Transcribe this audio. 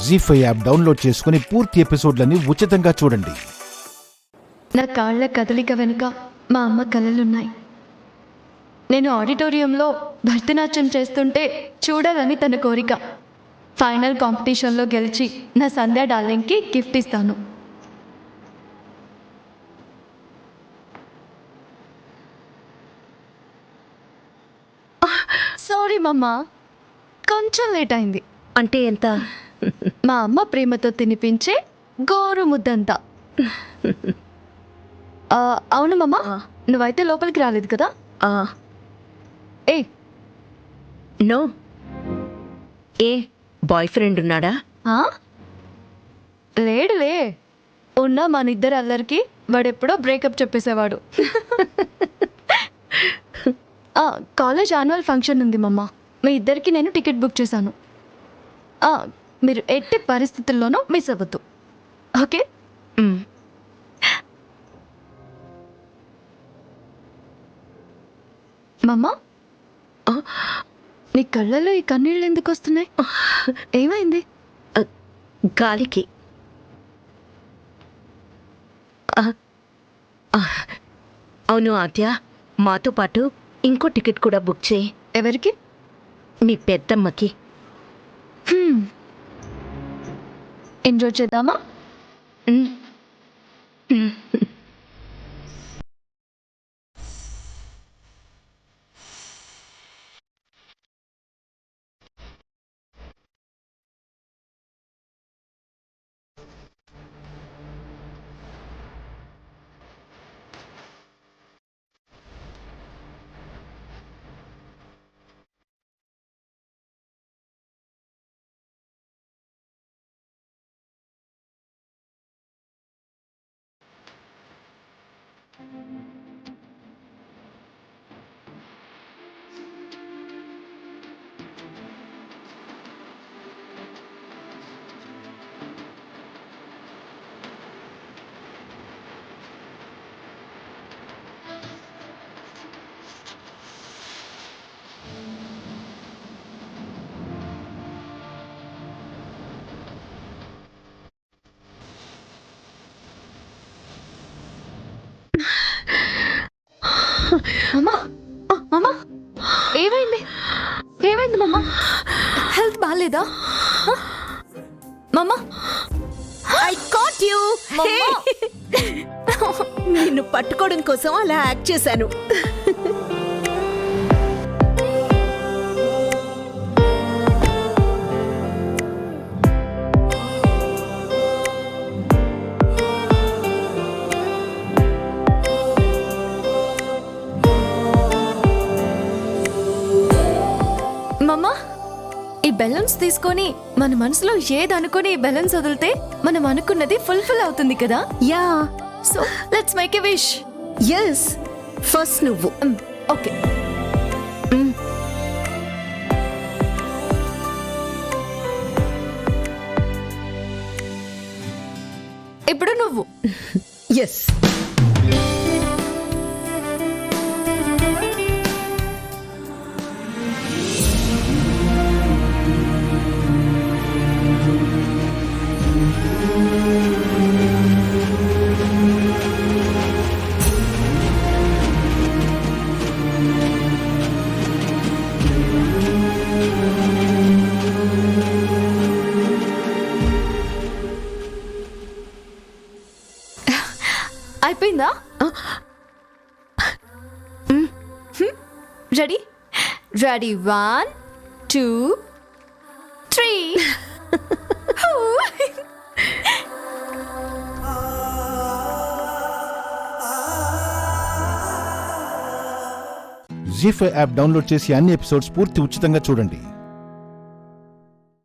జీ5 app download చేసుకుని పూర్తి ఎపిసోడ్లని ఉచితంగా చూడండి. నా కాళ్ళ కదలిక వెనుక మా అమ్మ కలలున్నాయి. నేను ఆడిటోరియంలో భరతనాట్యం చేస్తుంటే చూడాలని తన కోరిక. ఫైనల్ కాంపిటీషన్లో గెలిచి నా సంధ్యా డార్లింగ్కి గిఫ్ట్ ఇస్తాను. సారీ మమ్మా, కొంచెం లేట్ అయింది. అంటే ఎంత? మా అమ్మ ప్రేమతో తినిపించే గోరు ముద్దంతా. అవును మమ్మ, నువ్వైతే లోపలికి రాలేదు కదా? ఏ నో. ఏ బాయ్ ఫ్రెండ్ ఉన్నాడా? లేడులే. ఉన్నా మన ఇద్దరు అల్లరికి వాడెప్పుడో బ్రేకప్ చెప్పేసేవాడు. కాలేజ్ యాన్యువల్ ఫంక్షన్ ఉంది మమ్మ, మీ ఇద్దరికి నేను టికెట్ బుక్ చేశాను. మీరు ఎట్టి పరిస్థితుల్లోనూ మిస్ అవ్వద్దు, ఓకే? మమ్మ, నీ కళ్ళలో ఈ కన్నీళ్ళు ఎందుకు వస్తున్నాయి? ఏమైంది? గాలికి. అవును ఆద్య, మాతో పాటు ఇంకో టికెట్ కూడా బుక్ చేయి. ఎవరికి? మీ పెద్దమ్మకి. ఎంజాయ్ చేద్దామా? మమ్మా, మమ్మా, ఏమైంది? ఏమైంది మమ్మా? హెల్త్ బాగాలేదా? మమ్మా, ఐ కాట్ యు. నిన్ను పట్టుకోవడం కోసం అలా యాక్ట్ చేశాను. మమ్మా, ఈ బెలూన్స్ తీసుకొని మన మనసులో ఏది అనుకుని ఈ బెలూన్స్ వదిలితే మనం అనుకున్నది ఫుల్ఫిల్ అవుతుంది కదా? Yeah, so let's make a wish. Yes, first నువ్వు. ఓకే. ఇప్పుడు నువ్వు. ఎస్. అయిపోయిందా? Ready? Ready, 1 2 3. Zee five app download చేసి అన్ని ఎపిసోడ్స్ పూర్తి ఉచితంగా చూడండి.